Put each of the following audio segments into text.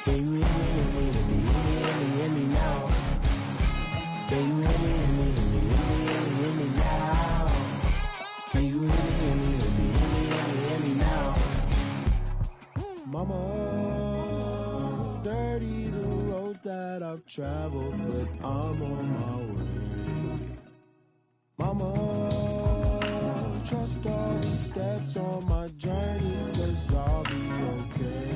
Can you hear me, hear me, hear me, hear me, hear me now? Can you hear me, hear me, hear me, hear me, hear me now? Can you hear me, hear me, hear me, hear me, hear me, hear me now? Mama, dirty the roads that I've traveled, but I'm on my way. Mama, trust all the steps on my journey, 'cause I'll be okay.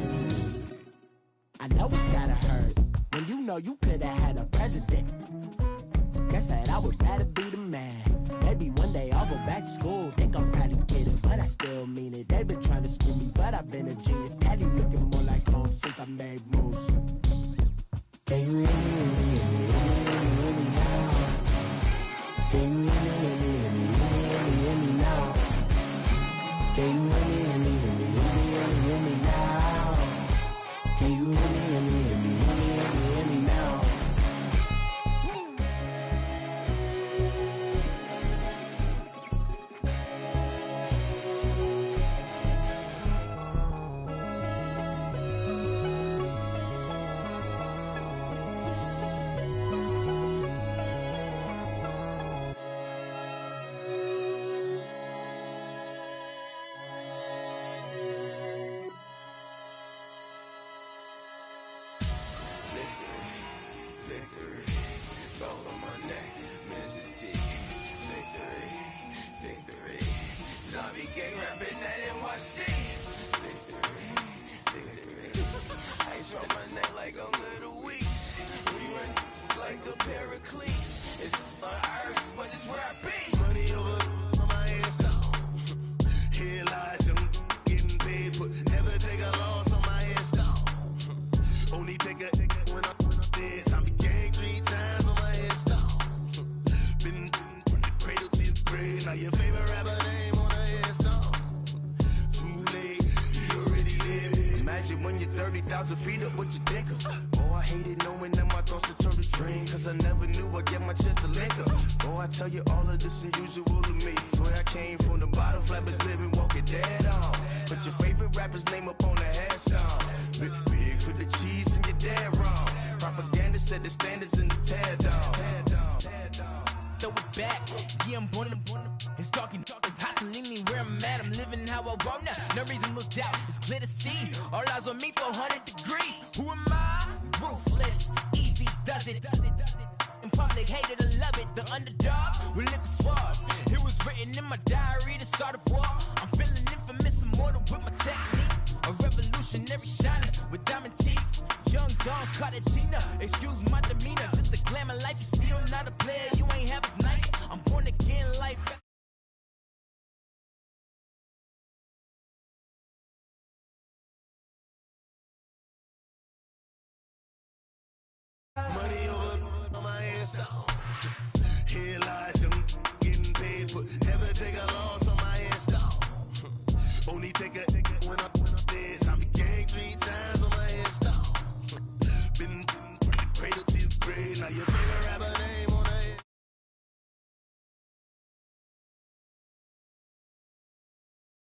I know it's gotta hurt when you know you could've had a president. Guess that I would rather be the man. Maybe one day I'll go back to school. Think I'm proud to get it, but I still mean it. They've been trying to school me, but I've been a genius. Daddy looking more like home since I made moves. Can you hear me, hear me, hear me, hear me, hear me now? Can you hear me, hear me, hear me, hear me, hear me, hear me now? Can you hear me, hear me, hear me, hear me, hear me, hear me now? Can you hear me, hear me, hear me, hear me, hear me, hear me now? Money over on my hands down. Here lies young, getting paid for. Never take a loss on my hands down. Only take a when I'm dead. I be gang 3 times on my hands down. Been from the cradle to the grave. Now your favorite rapper name on the head.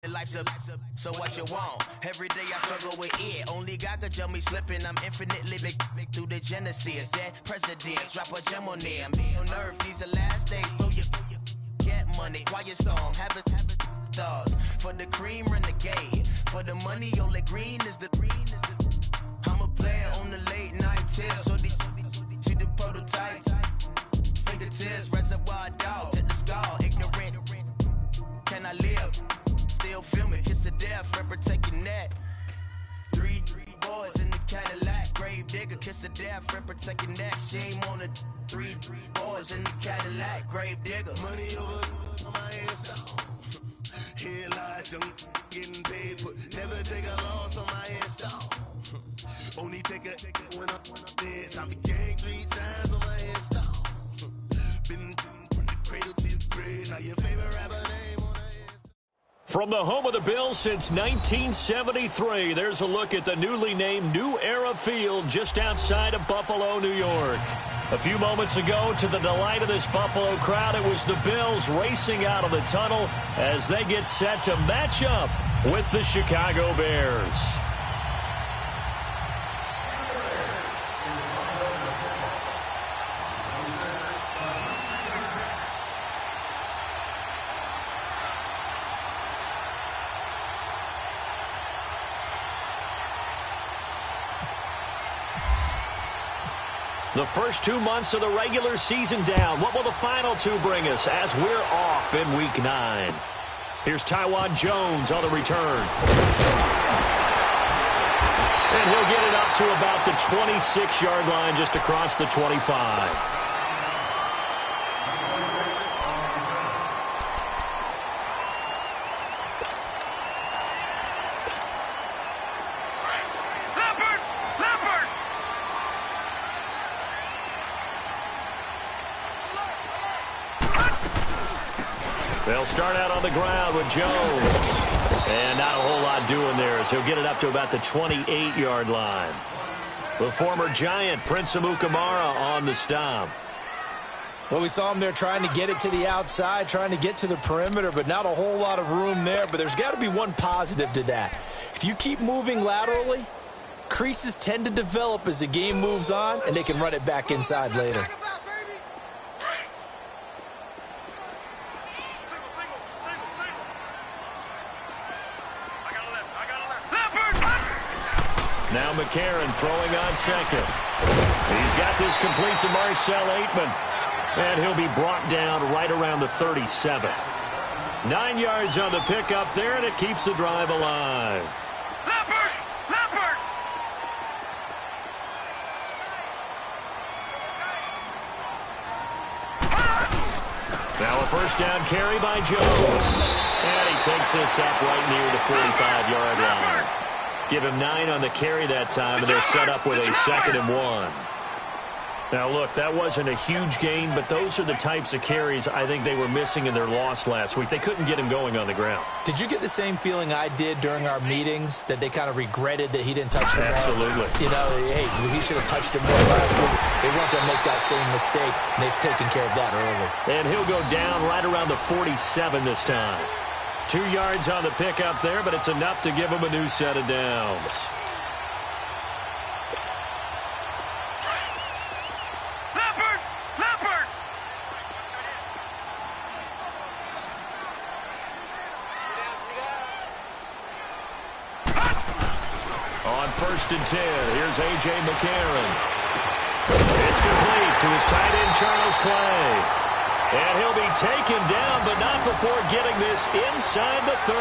Life's up, so what you want? Every day I struggle with it. Only God could tell me slipping. I'm infinitely big through the genesis. That presidents drop a gem on them. On earth, these the last days. Throw your get money, quiet storm. Have it thoughts for the cream renegade. For the money, only green is the. I'm a player on the late night tip. So these see the prototype. Fingertips, reservoir dog to the skull. Ignorant. Can I live? Still filming, kiss to death, rapper taking that. Three boys in the Cadillac, grave digger, kiss to death, rapper taking that. Shame on the three boys in the Cadillac, grave digger. Money over on my hands down. Here lies young, getting paid for. Never take a loss on my hands down. Only take a when I'm dead. I be gang 3 times on my hands down. Been from the cradle to the grave. Now your favorite rapper name on the From the home of the Bills since 1973, there's a look at the newly named New Era Field just outside of Buffalo, New York. A few moments ago, to the delight of this Buffalo crowd, it was the Bills racing out of the tunnel as they get set to match up with the Chicago Bears. The first 2 months of the regular season down. What will the final two bring us as we're off in Week 9? Here's Tywan Jones on the return. And he'll get it up to about the 26-yard line, just across the 25. They'll start out on the ground with Jones. And not a whole lot doing there as he'll get it up to about the 28-yard line. The former Giant, Prince Amukamara, on the stop. Well, we saw him there trying to get it to the outside, trying to get to the perimeter, but not a whole lot of room there. But there's got to be one positive to that. If you keep moving laterally, creases tend to develop as the game moves on, and they can run it back inside later. Now McCarron throwing on second. He's got this complete to Marcel Aitman. And he'll be brought down right around the 37. 9 yards on the pickup there, and it keeps the drive alive. Leopard! Now a first down carry by Jones. And he takes this up right near the 45-yard line. Give him 9 on the carry that time, and they're set up with a 2nd and 1. Now, look, that wasn't a huge gain, but those are the types of carries I think they were missing in their loss last week. They couldn't get him going on the ground. Did you get the same feeling I did during our meetings, that they kind of regretted that he didn't touch the ball? Absolutely. You know, hey, he should have touched him more last week. They weren't going to make that same mistake, and they've taken care of that early. And he'll go down right around the 47 this time. 2 yards on the pickup there, but it's enough to give him a new set of downs. Leopard! On 1st and 10, here's A.J. McCarron. It's complete to his tight end, Charles Clay. And he'll be taken down, but not before getting this inside the 30.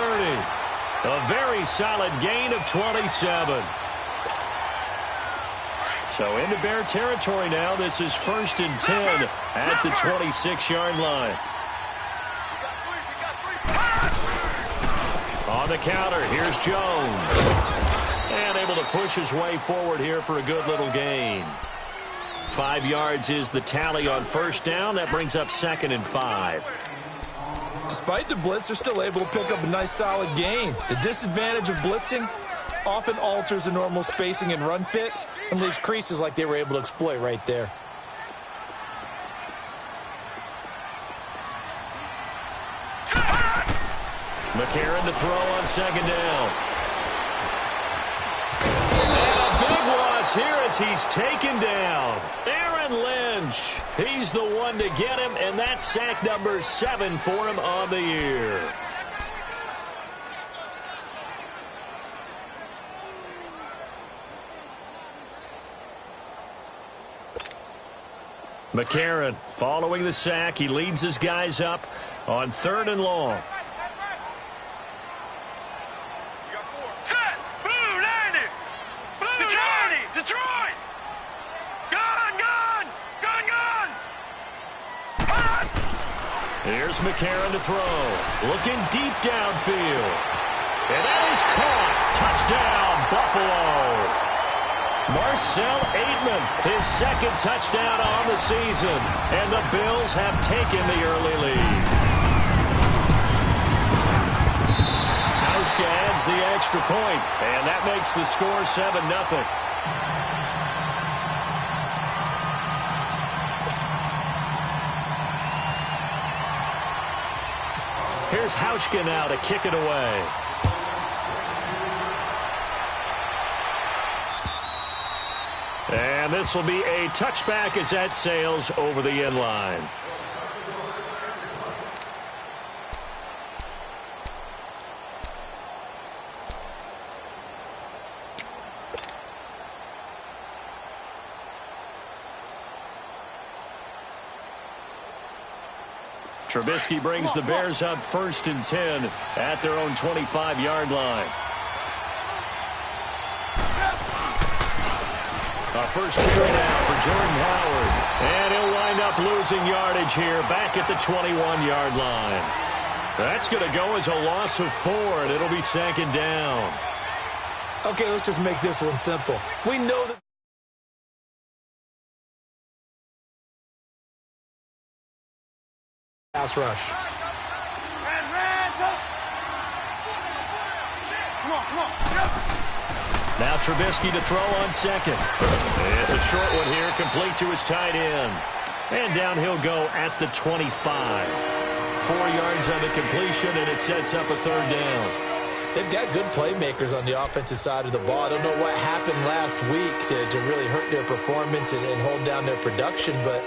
A very solid gain of 27. So into Bear territory now. This is 1st and 10 at the 26-yard line. On the counter, here's Jones. And able to push his way forward here for a good little gain. 5 yards is the tally on 1st down. That brings up 2nd and 5. Despite the blitz, they're still able to pick up a nice, solid gain. The disadvantage of blitzing often alters the normal spacing and run fits and leaves creases like they were able to exploit right there. McCarron to throw on 2nd down. And a big loss here as he's taken down. Aaron Lynch. He's the one to get him, and that's sack number 7 for him on the year. McCarron following the sack. He leads his guys up on 3rd and long. Detroit! Gone! Here's McCarron to throw. Looking deep downfield. And that is caught. Touchdown, Buffalo. Marcel Aitman, his 2nd touchdown on the season. And the Bills have taken the early lead. Hauschka adds the extra point, and that makes the score 7-0. Here's Hauschka now to kick it away. And this will be a touchback as that sails over the end line. Trubisky brings the Bears up 1st and 10 at their own 25-yard line. Our first carry now for Jordan Howard. And he'll wind up losing yardage here back at the 21-yard line. That's going to go as a loss of 4, and it'll be 2nd down. Okay, let's just make this one simple. We know that pass rush. Now Trubisky to throw on 2nd. It's a short one here, complete to his tight end. And down he'll go at the 25. 4 yards on the completion, and it sets up a 3rd down. They've got good playmakers on the offensive side of the ball. I don't know what happened last week to really hurt their performance and hold down their production, but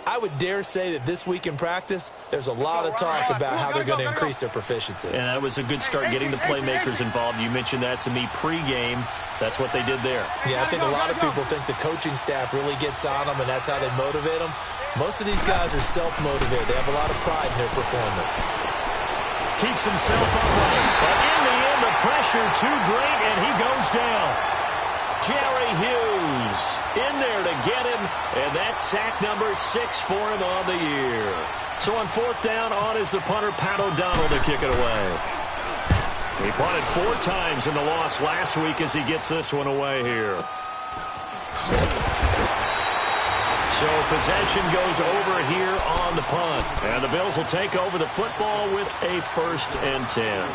I would dare say that this week in practice, there's a lot of talk about how they're going to increase their proficiency. And that was a good start getting the playmakers involved. You mentioned that to me pregame. That's what they did there. Yeah, I think a lot of people think the coaching staff really gets on them, and that's how they motivate them. Most of these guys are self-motivated. They have a lot of pride in their performance. Keeps himself upright, but in the end, the pressure too great, and he goes down. Jerry Hughes in there to get him, and that's sack number 6 for him on the year. So on 4th down, on is the punter, Pat O'Donnell, to kick it away. He punted 4 times in the loss last week as he gets this one away here. So possession goes over here on the punt. And the Bills will take over the football with a 1st and 10.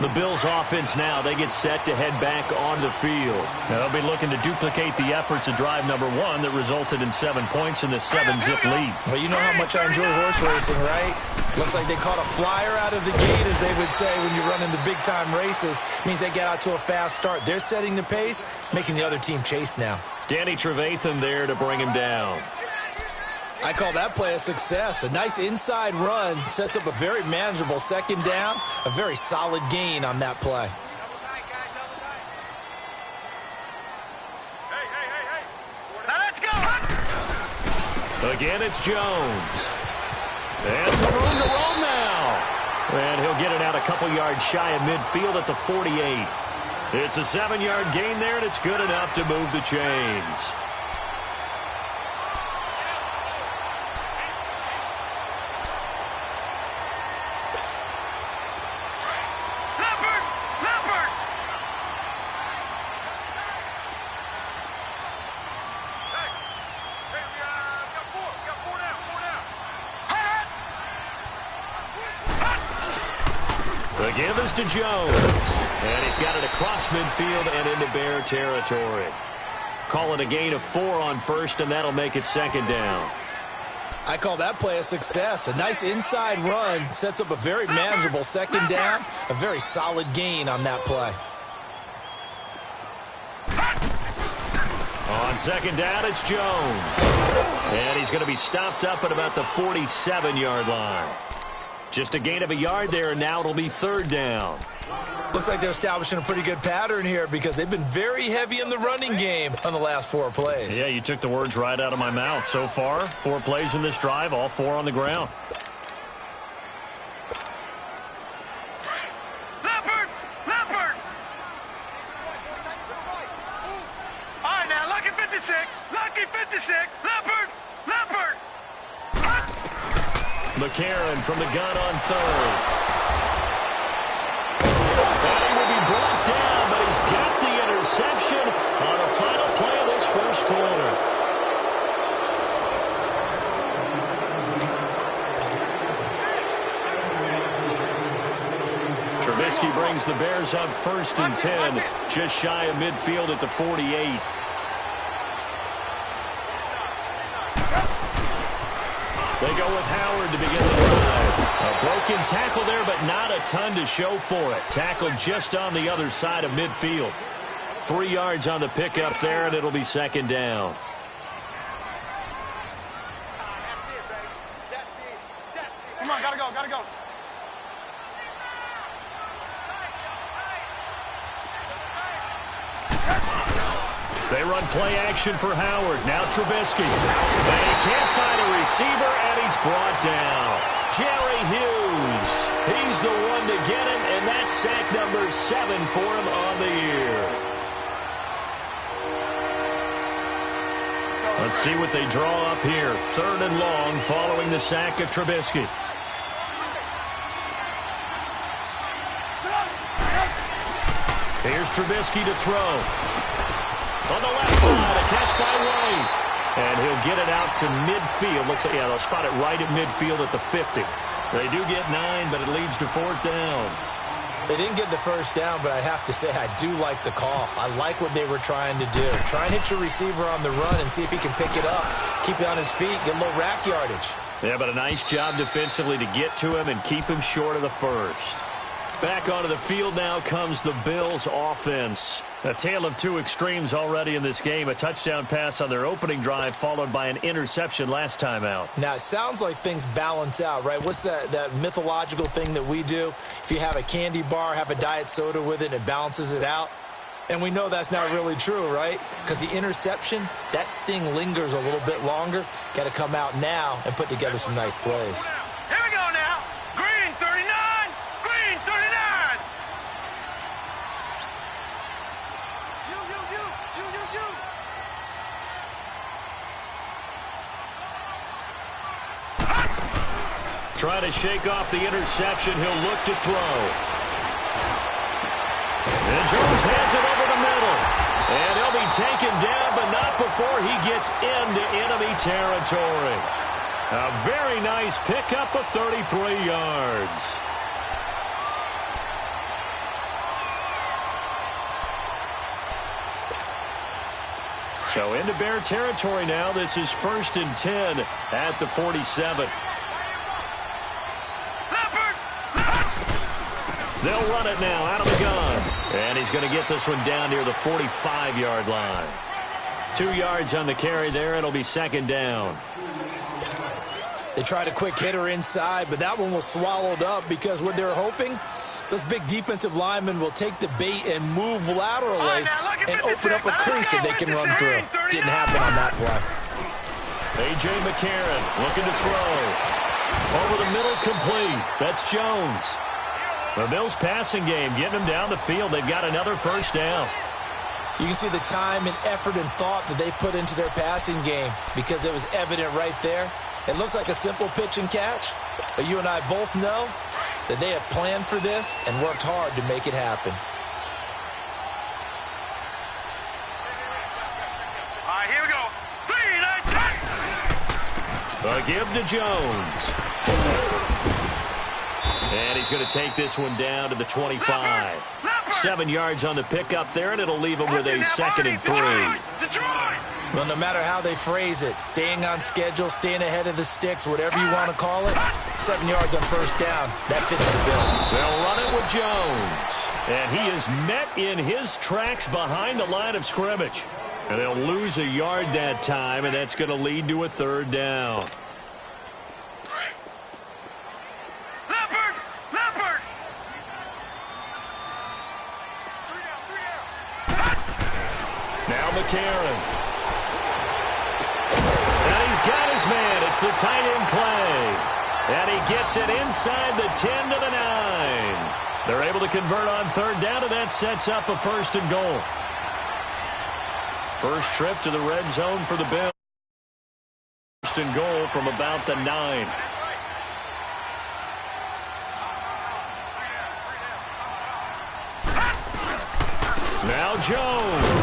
The Bills offense now, they get set to head back onto the field. Now they'll be looking to duplicate the efforts of drive number 1 that resulted in 7 points in the 7-zip lead. Well, you know how much I enjoy horse racing, right? Looks like they caught a flyer out of the gate, as they would say when you're running the big-time races. Means they get out to a fast start. They're setting the pace, making the other team chase now. Danny Trevathan there to bring him down. I call that play a success. A nice inside run sets up a very manageable 2nd down. A very solid gain on that play. Now let's go. Again, it's Jones. And some room to roll now. And he'll get it out a couple yards shy of midfield at the 48. It's a 7-yard gain there, and it's good enough to move the chains. The give is to Jones. And he's got it across midfield and into Bear territory. Call it a gain of 4 on 1st, and that'll make it 2nd down. I call that play a success. A nice inside run sets up a very manageable 2nd down. A very solid gain on that play. On 2nd down, it's Jones. And he's going to be stopped up at about the 47-yard line. Just a gain of a yard there, and now it'll be 3rd down. Looks like they're establishing a pretty good pattern here because they've been very heavy in the running game on the last 4 plays. Yeah, you took the words right out of my mouth. So far, 4 plays in this drive, all 4 on the ground. Leopard! Leopard! All right, now, lucky 56. Lucky 56. Leopard! Leopard! McCarron from the gun on 3rd. And he will be brought down, but he's got the interception on the final play of this first quarter. Trubisky brings the Bears up 1st and 10, just shy of midfield at the 48. They go with Howard to begin the drive. A broken tackle there, but not a ton to show for it. Tackled just on the other side of midfield. 3 yards on the pickup there, and it'll be 2nd down. Come on, gotta go, gotta go. They run play action for Howard. Now Trubisky. And he can't find a receiver, and he's brought down. Jerry Hughes. He's the one to get him, and that's sack number 7 for him on the year. Let's see what they draw up here. 3rd and long following the sack of Trubisky. Here's Trubisky to throw. On the left side, a catch by White. And he'll get it out to midfield. Looks like, yeah, they'll spot it right at midfield at the 50. They do get 9, but it leads to 4th down. They didn't get the first down, but I have to say I do like the call. I like what they were trying to do. Try and hit your receiver on the run and see if he can pick it up. Keep it on his feet, get a little rack yardage. Yeah, but a nice job defensively to get to him and keep him short of the first. Back onto the field now comes the Bills offense. A tale of two extremes already in this game. A touchdown pass on their opening drive followed by an interception last time out. Now, it sounds like things balance out, right? What's that mythological thing that we do? If you have a candy bar, have a diet soda with it, and it balances it out. And we know that's not really true, right? Because the interception, that sting lingers a little bit longer. Got to come out now and put together some nice plays. Here we go now. Green 39. Green 39. You. Trying to shake off the interception. He'll look to throw. And Jones has it over the middle. And he'll be taken down, but not before he gets into enemy territory. A very nice pickup of 33 yards. So into Bear territory now. This is 1st and 10 at the 47. They'll run it now out of the gun. And he's going to get this one down near the 45-yard line. 2 yards on the carry there. It'll be 2nd down. They tried a quick hitter inside, but that one was swallowed up because what they're hoping, those big defensive linemen will take the bait and move laterally and open up a crease that they can run through. Didn't happen on that play. A.J. McCarron looking to throw. Over the middle, complete. That's Jones. The Bills passing game getting them down the field. They've got another 1st down. You can see the time and effort and thought that they put into their passing game because it was evident right there. It looks like a simple pitch and catch, but you and I both know that they have planned for this and worked hard to make it happen. All right, here we go. 3, 9, 10. A give to Jones. And he's going to take this one down to the 25. 7 yards on the pickup there, and it'll leave him with a 2nd and 3. Detroit. Well, no matter how they phrase it, staying on schedule, staying ahead of the sticks, whatever you want to call it, 7 yards on 1st down, that fits the bill. They'll run it with Jones. And he is met in his tracks behind the line of scrimmage. And they'll lose a yard that time, and that's going to lead to a 3rd down. Now McCarron. And he's got his man. It's the tight end Clay. And he gets it inside the 10 to the 9. They're able to convert on 3rd down, and that sets up a 1st and goal. First trip to the red zone for the Bills. 1st and goal from about the 9. Now Jones.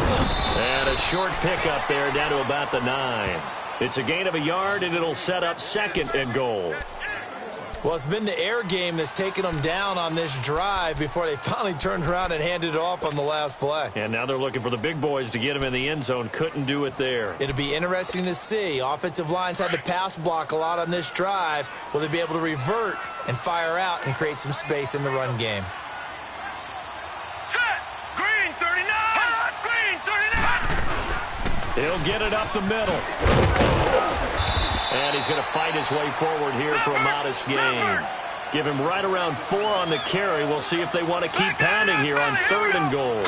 And a short pickup there down to about the 9. It's a gain of a yard, and it'll set up 2nd and goal. Well, it's been the air game that's taken them down on this drive before they finally turned around and handed it off on the last play. And now they're looking for the big boys to get him in the end zone. Couldn't do it there. It'll be interesting to see. Offensive lines had to pass block a lot on this drive. Will they be able to revert and fire out and create some space in the run game? Green 39. Green 39. He'll get it up the middle. And he's going to fight his way forward here for a modest gain. Give him right around 4 on the carry. We'll see if they want to keep pounding here on 3rd and goal.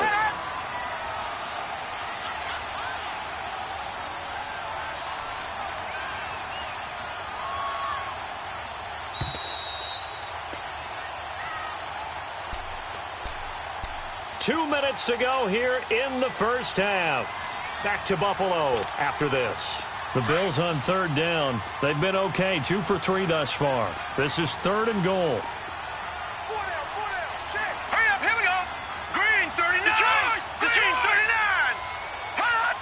2 minutes to go here in the first half. Back to Buffalo after this. The Bills on third down. They've been okay, 2 for 3 thus far. This is 3rd and goal. Hurry up, here we go. Green 39. Green 39. Hot.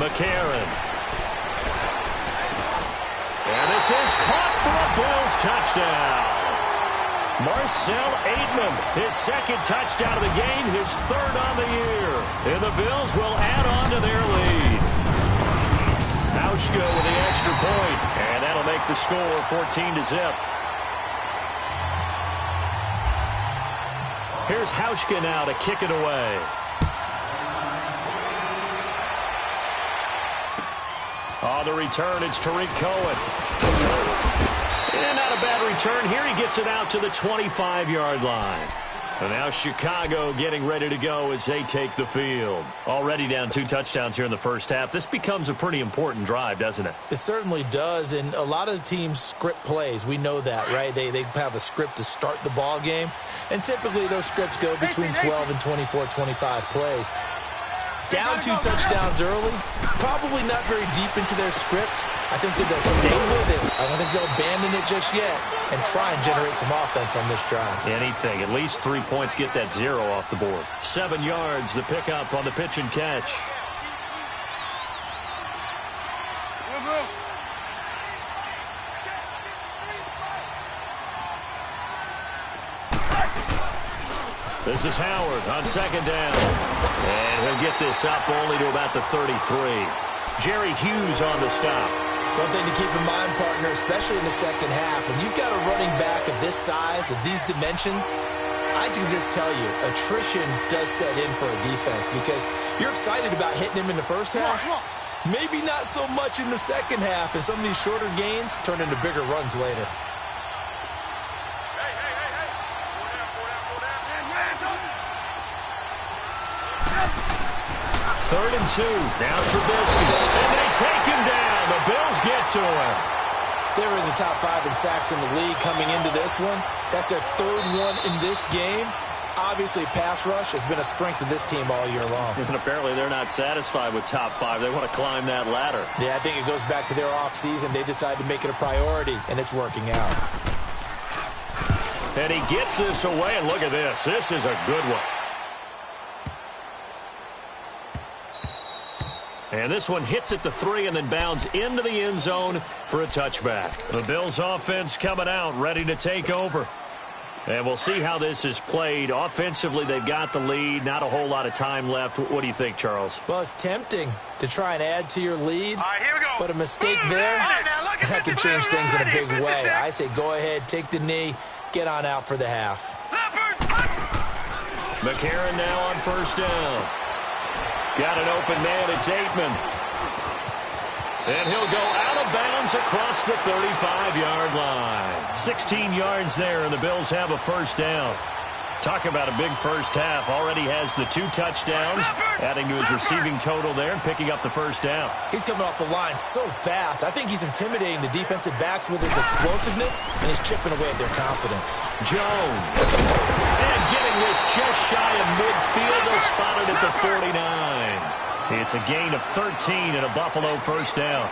McCarron. And this is caught for a Bills touchdown. Marcel Aitman, his 2nd touchdown of the game, his 3rd on the year. And the Bills will add on to their lead. Hauschka with the extra point, and that'll make the score 14-0. Here's Hauschka now to kick it away. On the return, it's Tariq Cohen. And not a bad return here. He gets it out to the 25-yard line. And now Chicago getting ready to go as they take the field. Already down 2 touchdowns here in the first half. This becomes a pretty important drive, doesn't it? It certainly does, and a lot of the teams script plays. We know that, right? They have a script to start the ball game, and typically those scripts go between 12 and 24, 25 plays. Down 2 touchdowns early, probably not very deep into their script. I think that they'll stay with it. I don't think they'll abandon it just yet and try and generate some offense on this drive. Anything. At least 3 points, get that 0 off the board. 7 yards, the pickup on the pitch and catch. This is Howard on 2nd down. And he'll get this up only to about the 33. Jerry Hughes on the stop. One thing to keep in mind, partner, especially in the second half, when you've got a running back of this size, of these dimensions, I can just tell you, attrition does set in for a defense because you're excited about hitting him in the first half. Maybe not so much in the second half, and some of these shorter gains turn into bigger runs later. 3rd and 2. Now Trubisky. And they take him down. The Bills get to him. They were in the top 5 in sacks in the league coming into this one. That's their 3rd one in this game. Obviously, pass rush has been a strength of this team all year long. And apparently they're not satisfied with top 5. They want to climb that ladder. Yeah, I think it goes back to their offseason. They decided to make it a priority, and it's working out. And he gets this away, and look at this. This is a good one. And this one hits at the 3 and then bounds into the end zone for a touchback. The Bills offense coming out, ready to take over. And we'll see how this is played. Offensively, they've got the lead. Not a whole lot of time left. What do you think, Charles? Well, it's tempting to try and add to your lead. All right, here we go. But a mistake there, that can change things in a big way. I say go ahead, take the knee, get on out for the half. McCarron now on 1st down. Got an open man. It's Aitman. And he'll go out of bounds across the 35-yard line. 16 yards there, and the Bills have a 1st down. Talk about a big first half. Already has the 2 touchdowns, adding to his receiving total there and picking up the 1st down. He's coming off the line so fast. I think he's intimidating the defensive backs with his explosiveness, and he's chipping away at their confidence. Jones. And getting this just shy of midfield. They'll spot it at the 49. It's a gain of 13 and a Buffalo 1st down.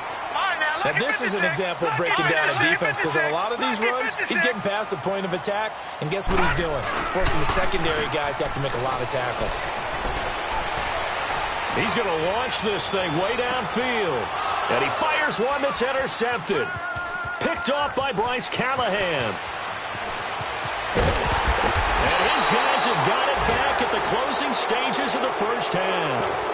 Now, this is an example of breaking down a defense because in a lot of these runs, he's getting past the point of attack, and guess what he's doing? Forcing the secondary guys to have to make a lot of tackles. He's going to launch this thing way downfield, and he fires one that's intercepted. Picked off by Bryce Callahan. And his guys have got it back at the closing stages of the first half.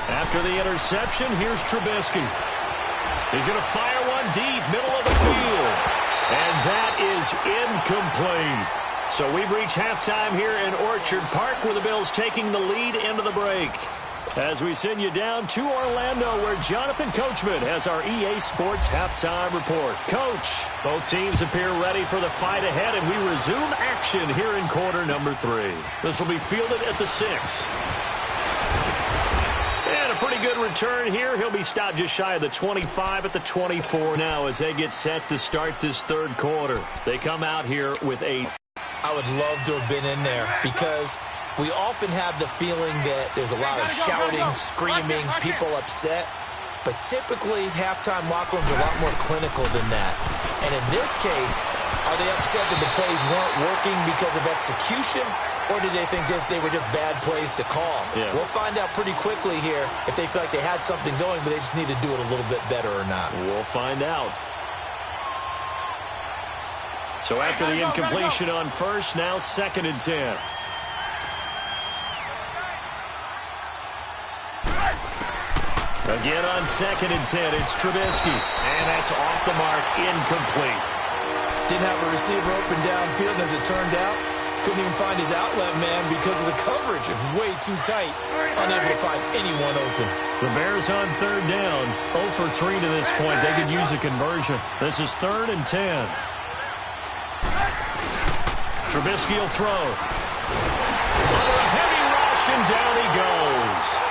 After the interception, here's Trubisky. He's going to fire one deep, middle of the field. And that is incomplete. So we've reached halftime here in Orchard Park, where the Bills taking the lead into the break. As we send you down to Orlando, where Jonathan Coachman has our EA Sports halftime report. Coach, both teams appear ready for the fight ahead, and we resume action here in quarter number 3. This will be fielded at the 6. And a pretty good return here. He'll be stopped just shy of the 25 at the 24 now as they get set to start this third quarter. They come out here with 8. I would love to have been in there because we often have the feeling that there's a lot of shouting, screaming, people upset. But typically, halftime locker rooms are a lot more clinical than that. And in this case, are they upset that the plays weren't working because of execution? Or do they think they were just bad plays to call? Yeah. We'll find out pretty quickly here if they feel like they had something going, but they just need to do it a little bit better or not. We'll find out. So after the incompletion on first, now 2nd and 10. Again on 2nd and 10, it's Trubisky. And that's off the mark, incomplete. Didn't have a receiver open downfield, and as it turned out, couldn't even find his outlet man because of the coverage. It was way too tight, unable to find anyone open. The Bears on 3rd down, 0 for 3 to this point. They could use a conversion. This is 3rd and 10. Trubisky will throw. Under a heavy rush, and down he goes.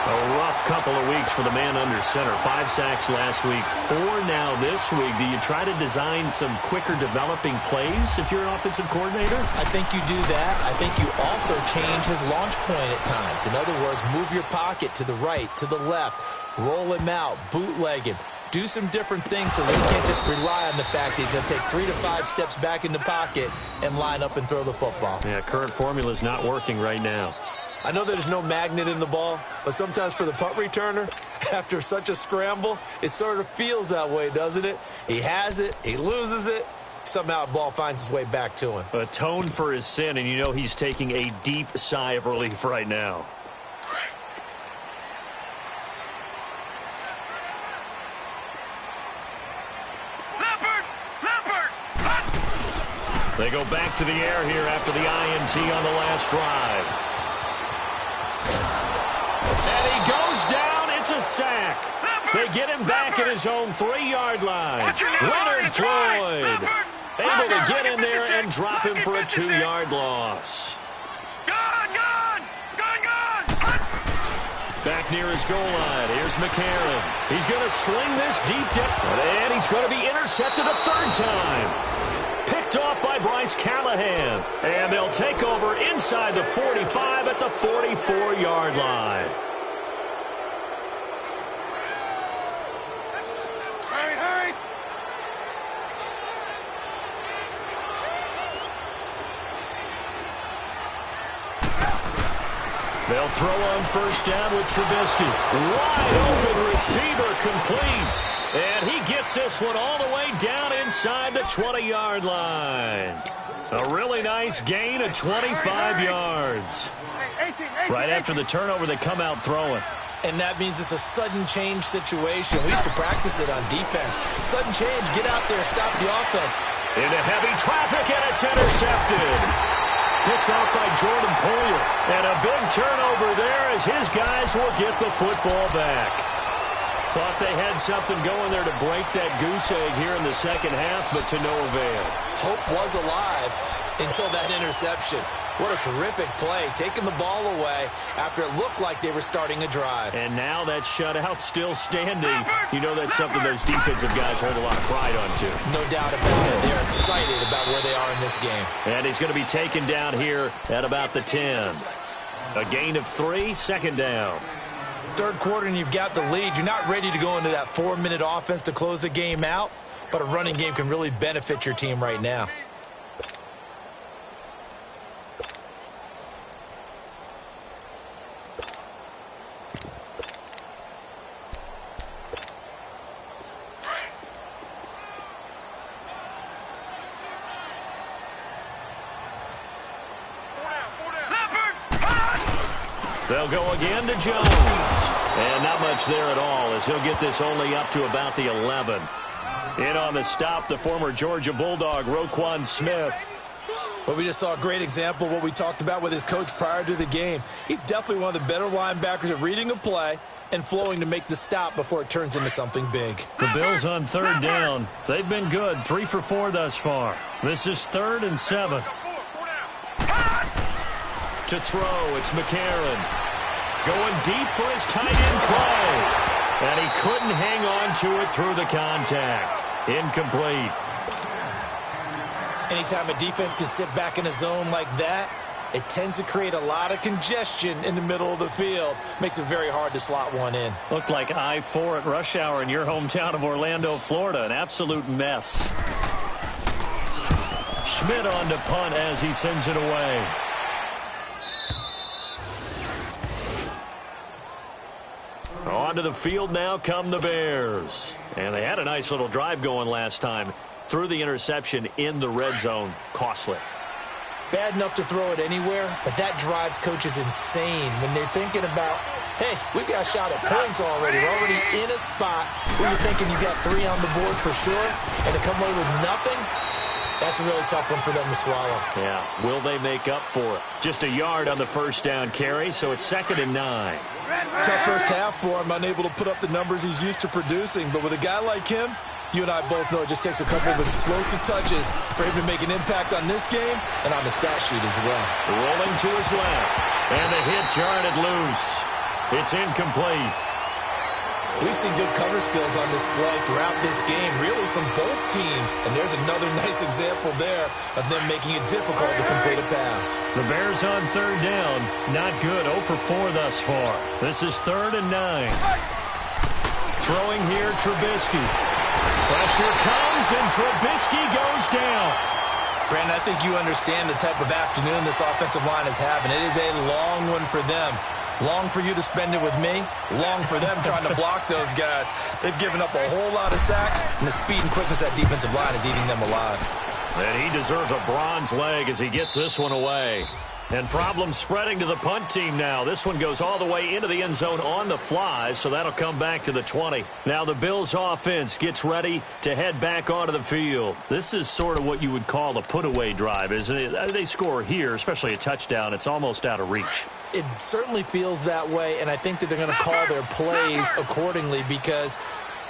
A rough couple of weeks for the man under center. 5 sacks last week, 4 now this week. Do you try to design some quicker developing plays if you're an offensive coordinator? I think you do that. I think you also change his launch point at times. In other words, move your pocket to the right, to the left, roll him out, bootleg him. Do some different things so that he can't just rely on the fact that he's going to take 3 to 5 steps back in the pocket and line up and throw the football. Yeah, current formula is not working right now. I know there's no magnet in the ball, but sometimes for the punt returner, after such a scramble, it sort of feels that way, doesn't it? He has it, he loses it, somehow the ball finds its way back to him. Atone for his sin, and you know he's taking a deep sigh of relief right now. They go back to the air here after the INT on the last drive. And he goes down. It's a sack. They get him back at his own 3-yard line. Leonard Floyd able to get in there and drop him for a 2-yard loss. Back near his goal line. Here's McCarron. He's going to sling this deep down. And he's going to be intercepted a 3rd time. Picked off by Bryce Callahan. And they'll take over inside the 45 at the 44-yard line. Hurry! They'll throw on 1st down with Trubisky. Wide open receiver, complete. And he gets this one all the way down inside the 20-yard line. A really nice gain of 25 yards. Right after the turnover, they come out throwing. And that means it's a sudden change situation. We used to practice it on defense. Sudden change, get out there, stop the offense. Into heavy traffic, and it's intercepted. Picked off by Jordan Poyer. And a big turnover there as his guys will get the football back. Thought they had something going there to break that goose egg here in the second half, but to no avail. Hope was alive until that interception. What a terrific play, taking the ball away after it looked like they were starting a drive. And now that shutout still standing. You know that's something those defensive guys hold a lot of pride on, too. No doubt about it. They're excited about where they are in this game. And he's going to be taken down here at about the 10. A gain of 3, 2nd down. 3rd quarter and you've got the lead. You're not ready to go into that 4-minute offense to close the game out, but a running game can really benefit your team right now. They'll go again to Jones. And not much there at all as he'll get this only up to about the 11. In on the stop, the former Georgia Bulldog, Roquan Smith. Well, we just saw a great example of what we talked about with his coach prior to the game. He's definitely one of the better linebackers at reading a play and flowing to make the stop before it turns into something big. The Bills on third down. They've been good, 3 for 4 thus far. This is 3rd and 7. To throw, it's McCarron. Going deep for his tight end play. And he couldn't hang on to it through the contact. Incomplete. Anytime a defense can sit back in a zone like that, it tends to create a lot of congestion in the middle of the field. Makes it very hard to slot one in. Looked like I-4 at rush hour in your hometown of Orlando, Florida. An absolute mess. Schmidt on to punt as he sends it away. Onto the field now come the Bears. And they had a nice little drive going last time. Threw the interception in the red zone. Costly. Bad enough to throw it anywhere, but that drives coaches insane when they're thinking about, hey, we've got a shot at points already. We're already in a spot where you're thinking you got 3 on the board for sure, and to come away with nothing, that's a really tough one for them to swallow. Yeah, will they make up for it? Just a yard on the first down carry, so it's 2nd and 9. Tough first half for him, unable to put up the numbers he's used to producing, but with a guy like him, you and I both know it just takes a couple of explosive touches for him to make an impact on this game and on the stat sheet as well. Rolling to his left. And the hit jarred it loose. It's incomplete. We've seen good cover skills on display throughout this game, really from both teams. And there's another nice example there of them making it difficult to complete a pass. The Bears on third down. Not good. 0 for 4 thus far. This is 3rd and 9. Throwing here, Trubisky. Pressure comes, and Trubisky goes down. Brandon, I think you understand the type of afternoon this offensive line is having. It is a long one for them. Long for you to spend it with me. Long for them trying to block those guys. They've given up a whole lot of sacks, and the speed and quickness of that defensive line is eating them alive. And he deserves a bronze leg as he gets this one away. And problems spreading to the punt team now. This one goes all the way into the end zone on the fly, so that'll come back to the 20. Now the Bills offense gets ready to head back onto the field. This is sort of what you would call a put-away drive, isn't it? They score here, especially a touchdown. It's almost out of reach. It certainly feels that way, and I think that they're going to call their plays accordingly because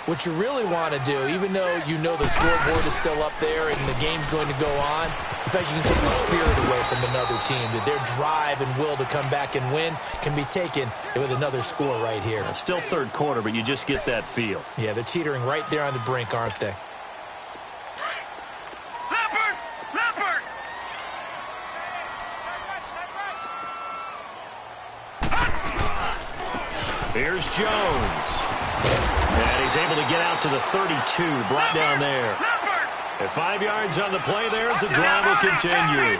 what you really want to do, even though you know the scoreboard is still up there and the game's going to go on, in fact, you can take the spirit away from another team. That their drive and will to come back and win can be taken with another score right here. Still third quarter, but you just get that feel. Yeah, they're teetering right there on the brink, aren't they? Leopard! Here's Jones. And he's able to get out to the 32, brought down there. At 5 yards on the play there, as the drive will continue.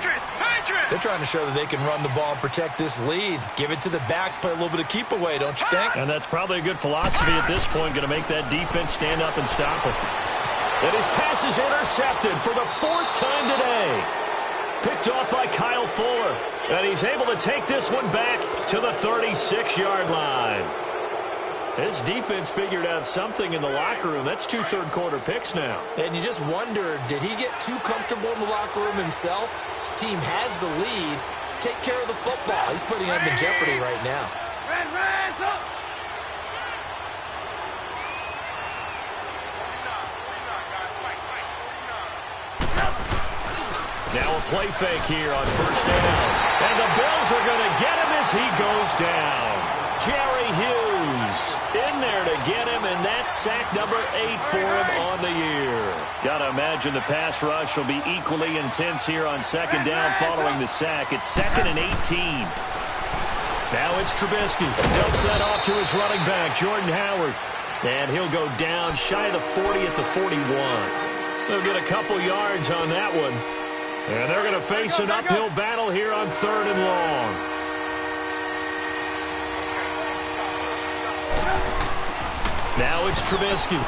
They're trying to show that they can run the ball and protect this lead. Give it to the backs, play a little bit of keep away, don't you think? And that's probably a good philosophy at this point, going to make that defense stand up and stop it. And his pass is intercepted for the 4th time today. Picked off by Kyle Fuller. And he's able to take this one back to the 36-yard line. His defense figured out something in the locker room. That's 2 third-quarter picks now. And you just wonder, did he get too comfortable in the locker room himself? His team has the lead. Take care of the football. He's putting them in jeopardy right now. Now a play fake here on first down. And the Bills are going to get him as he goes down. Jerry Hughes in there to get him, and that's sack number 8 for him on the year. Got to imagine the pass rush will be equally intense here on second down following the sack. It's 2nd and 18. Now it's Trubisky. Dumps that off to his running back, Jordan Howard. And he'll go down shy of the 40 at the 41. They'll get a couple yards on that one. And they're going to face an uphill battle here on 3rd and long. Now it's Trubisky.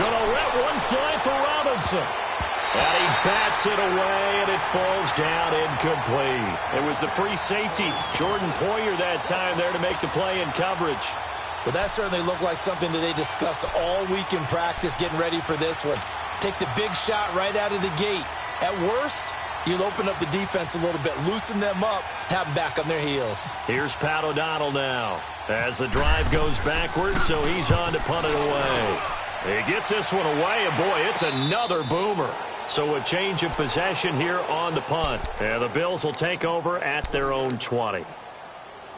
Gonna let one fly for Robinson. And he bats it away, and it falls down incomplete. It was the free safety, Jordan Poyer, that time there to make the play in coverage. Well, that certainly looked like something that they discussed all week in practice getting ready for this one. Take the big shot right out of the gate. At worst, You'll open up the defense a little bit, loosen them up, have them back on their heels. Here's Pat O'Donnell now as the drive goes backwards, so he's on to punt it away. He gets this one away, and boy, it's another boomer. So a change of possession here on the punt. And the Bills will take over at their own 20.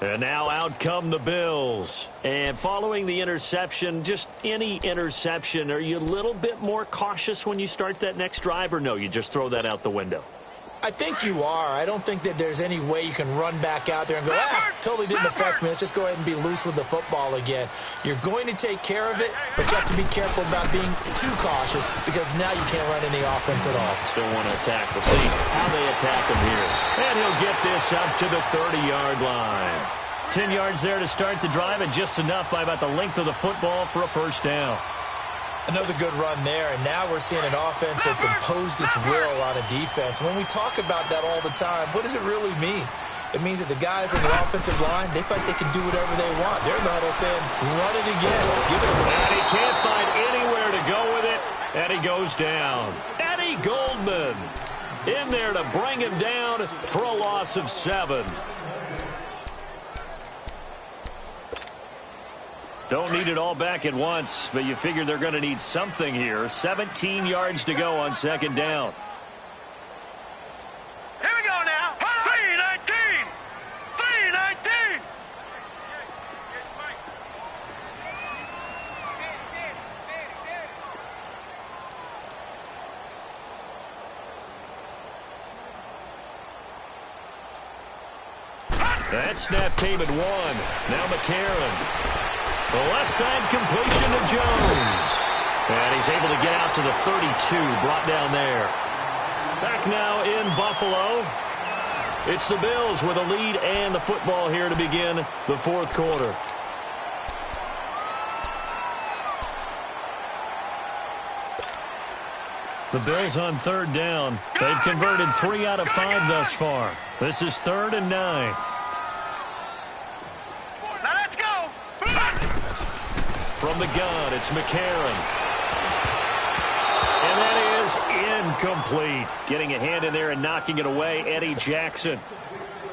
And now out come the Bills. And following the interception, just any interception, are you a little bit more cautious when you start that next drive, or no, you just throw that out the window? I think you are. I don't think that there's any way you can run back out there and go, totally didn't affect me. Let's just go ahead and be loose with the football again. You're going to take care of it, but you have to be careful about being too cautious because now you can't run any offense at all. Still want to attack. We'll see how they attack him here. And he'll get this up to the 30-yard line. 10 yards there to start the drive, and just enough by about the length of the football for a first down. Another good run there, and now we're seeing an offense that's imposed its will on a defense. When we talk about that all the time, what does it really mean? It means that the guys in the offensive line, they feel like they can do whatever they want. They're in the huddle saying, run it again. Give it. And he can't find anywhere to go with it, and he goes down. Eddie Goldman in there to bring him down for a loss of 7. Don't need it all back at once, but you figure they're going to need something here. 17 yards to go on second down. Here we go now. 3-19. 3-19. That snap came at 1. Now McCarron. The left side completion to Jones. And he's able to get out to the 32, brought down there. Back now in Buffalo. It's the Bills with a lead and the football here to begin the fourth quarter. The Bills on third down. They've converted 3 out of 5 thus far. This is 3rd and 9. From the gun, it's McCarron. And that is incomplete. Getting a hand in there and knocking it away, Eddie Jackson.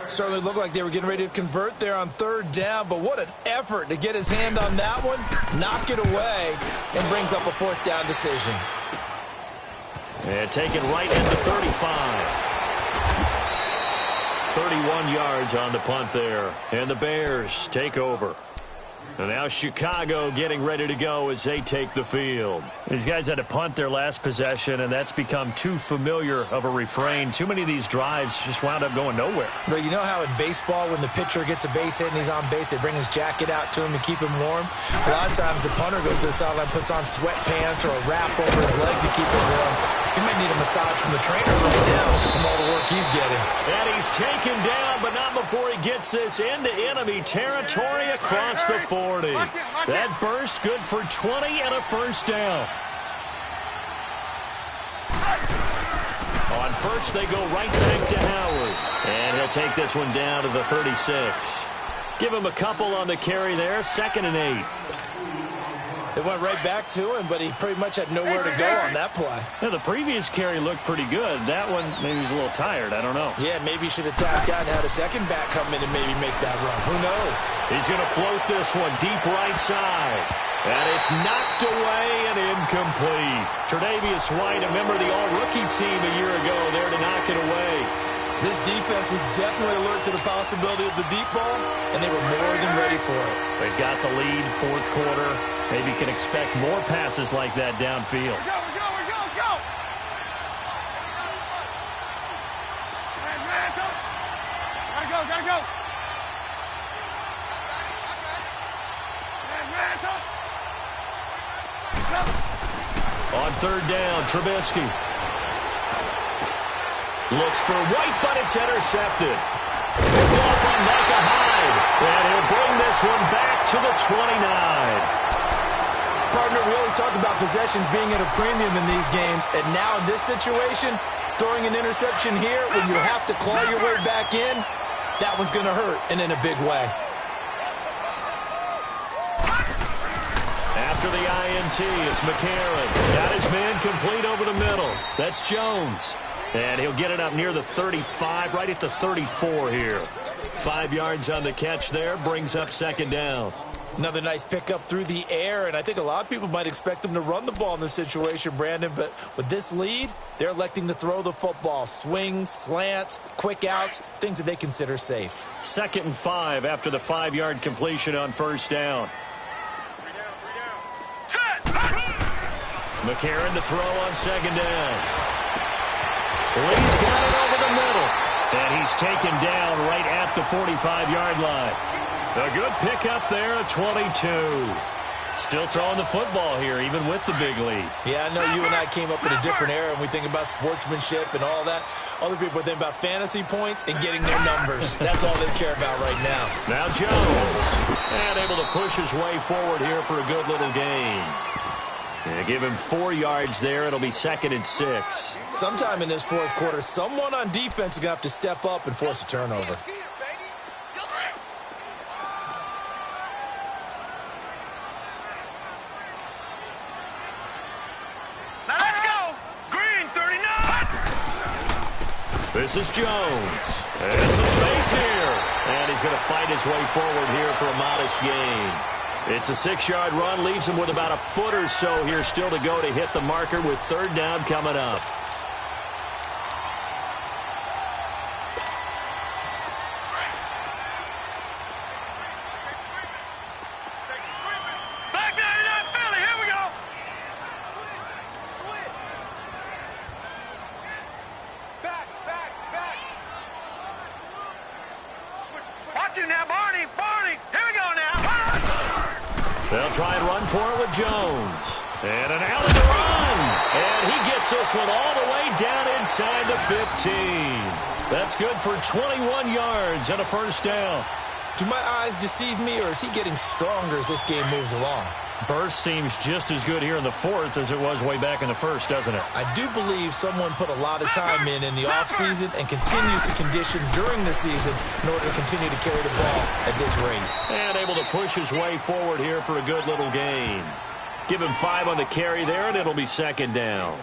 Certainly looked like they were getting ready to convert there on third down, but what an effort to get his hand on that one, knock it away, and brings up a fourth down decision. And taken right into 35. 31 yards on the punt there. And the Bears take over. And now Chicago getting ready to go as they take the field. These guys had to punt their last possession, and that's become too familiar of a refrain. Too many of these drives just wound up going nowhere. But you know how in baseball, when the pitcher gets a base hit and he's on base, they bring his jacket out to him to keep him warm? A lot of times the punter goes to the sideline, puts on sweatpants or a wrap over his leg to keep him warm. He might need a massage from the trainer right now from all the work he's getting. And he's taken down, but not before he gets this into enemy territory across the 40. That burst good for 20 and a first down. On first, they go right back to Howard. And he'll take this one down to the 36. Give him a couple on the carry there, 2nd and 8. They went right back to him, but he pretty much had nowhere to go on that play. Yeah, the previous carry looked pretty good. That one, maybe he was a little tired. I don't know. Yeah, maybe he should have tapped out and had a second back come in and maybe make that run. Who knows? He's going to float this one deep right side. And it's knocked away and incomplete. Tre'Davious White, a member of the All-Rookie team a year ago, there to knock it away. This defense was definitely alert to the possibility of the deep ball, and they were more than ready for it. They've got the lead, fourth quarter. Maybe can expect more passes like that downfield. Go, go, go, go! Gotta go! On third down, Trubisky. Looks for White, but it's intercepted. Picked off on Micah Hyde. And he'll bring this one back to the 29. Partner, we always talk about possessions being at a premium in these games. And now in this situation, throwing an interception here when you have to claw your way back in, that one's going to hurt, and in a big way. After the INT, it's McCarron. Got his man complete over the middle. That's Jones. And he'll get it up near the 35, right at the 34 here. 5 yards on the catch there, brings up second down. Another nice pickup through the air, and I think a lot of people might expect them to run the ball in this situation, Brandon, but with this lead, they're electing to throw the football. Swings, slants, quick outs, things that they consider safe. 2nd and 5 after the 5-yard completion on first down. McCarron to throw on second down. Lee's got it over the middle, and he's taken down right at the 45-yard line. A good pickup there at 22. Still throwing the football here, even with the big lead. Yeah, I know you and I came up in a different era, and we think about sportsmanship and all that. Other people think about fantasy points and getting their numbers. That's all they care about right now. Now Jones, and able to push his way forward here for a good little gain. Yeah, give him 4 yards there. It'll be 2nd and 6. Sometime in this fourth quarter, someone on defense is going to have to step up and force a turnover. This is Jones. It's a space here. And he's going to fight his way forward here for a modest gain. It's a 6-yard run. Leaves him with about a foot or so here still to go to hit the marker with third down coming up. They'll try and run for it with Jones. And an alley to run. And he gets this one all the way down inside the 15. That's good for 21 yards and a first down. Do my eyes deceive me, or is he getting stronger as this game moves along? Burst seems just as good here in the fourth as it was way back in the first, doesn't it? I do believe someone put a lot of time in the offseason and continues to condition during the season in order to continue to carry the ball at this rate. And able to push his way forward here for a good little gain. Give him 5 on the carry there, and it'll be second down.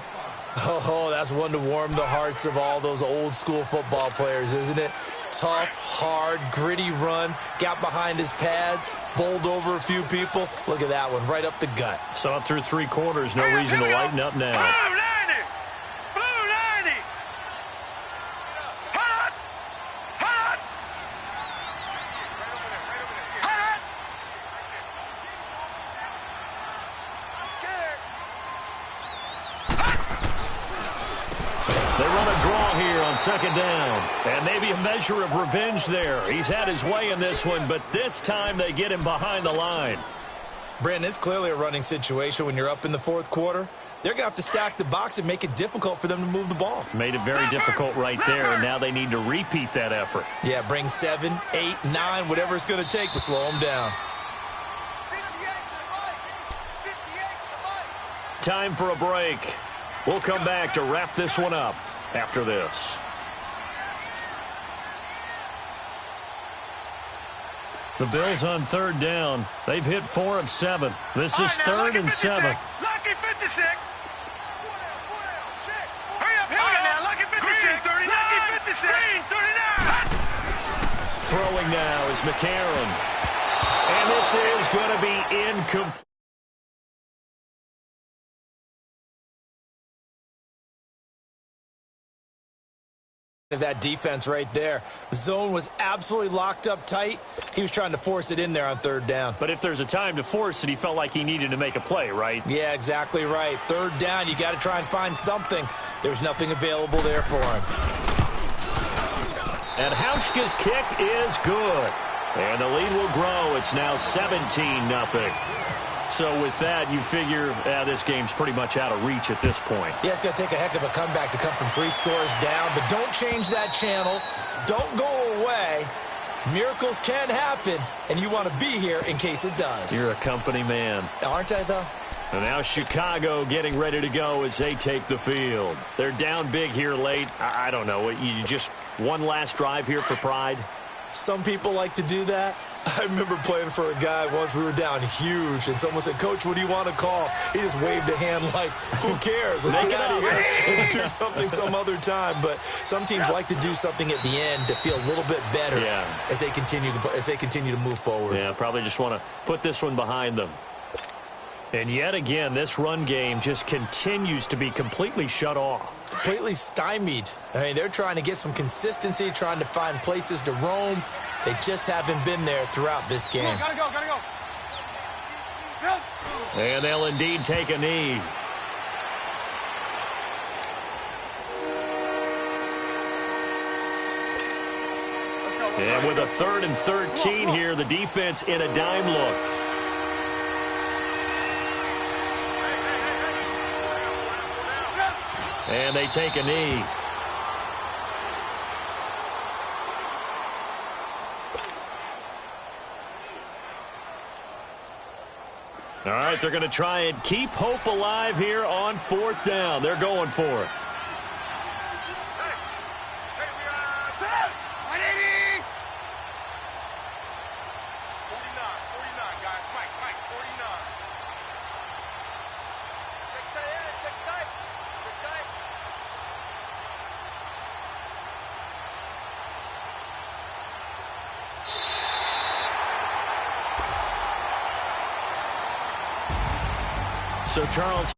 Oh, that's one to warm the hearts of all those old school football players, isn't it? Tough, hard, gritty run, got behind his pads, bowled over a few people. Look at that one, right up the gut. Saw it through 3 quarters, no reason to lighten up now. Blue 90! Blue 90! Hot! Hot! Hot! They run a draw here on second down. And maybe a measure of revenge there. He's had his way in this one, but this time they get him behind the line. Brandon, it's clearly a running situation when you're up in the fourth quarter. They're going to have to stack the box and make it difficult for them to move the ball. Made it very difficult right there, and now they need to repeat that effort. Yeah, bring 7, 8, 9, whatever it's going to take to slow them down. Time for a break. We'll come back to wrap this one up after this. The Bills on third down. They've hit 4 of 7. This is 3rd and 7. Lucky 56. Hurry up, here we go. Lucky 56. 39. Lucky 56. Green, 39. Throwing now is McCarron. And this is going to be incomplete. That defense right there. The zone was absolutely locked up tight. He was trying to force it in there on third down. But if there's a time to force it, he felt like he needed to make a play, right? Yeah, exactly right. Third down, you got to try and find something. There's nothing available there for him. And Hauschka's kick is good. And the lead will grow. It's now 17-0. So with that, you figure this game's pretty much out of reach at this point. Yeah, it's going to take a heck of a comeback to come from 3 scores down. But don't change that channel. Don't go away. Miracles can happen, and you want to be here in case it does. You're a company man. Aren't I, though? And now Chicago getting ready to go as they take the field. They're down big here late. I don't know. You just one last drive here for pride? Some people like to do that. I remember playing for a guy once. We were down huge, and someone said, "Coach, what do you want to call?" He just waved a hand like, "Who cares? Let's get out of here and do something some other time." But some teams like to do something at the end to feel a little bit better as they continue to move forward. Yeah, probably just want to put this one behind them. And yet again, this run game just continues to be completely shut off. Completely stymied. I mean, they're trying to get some consistency, trying to find places to roam. They just haven't been there throughout this game. Gotta go. Go. And they'll indeed take a knee. And with a 3rd and 13 here, the defense in a dime look. And they take a knee. All right, they're going to try and keep hope alive here on 4th down. They're going for it. So, Charles,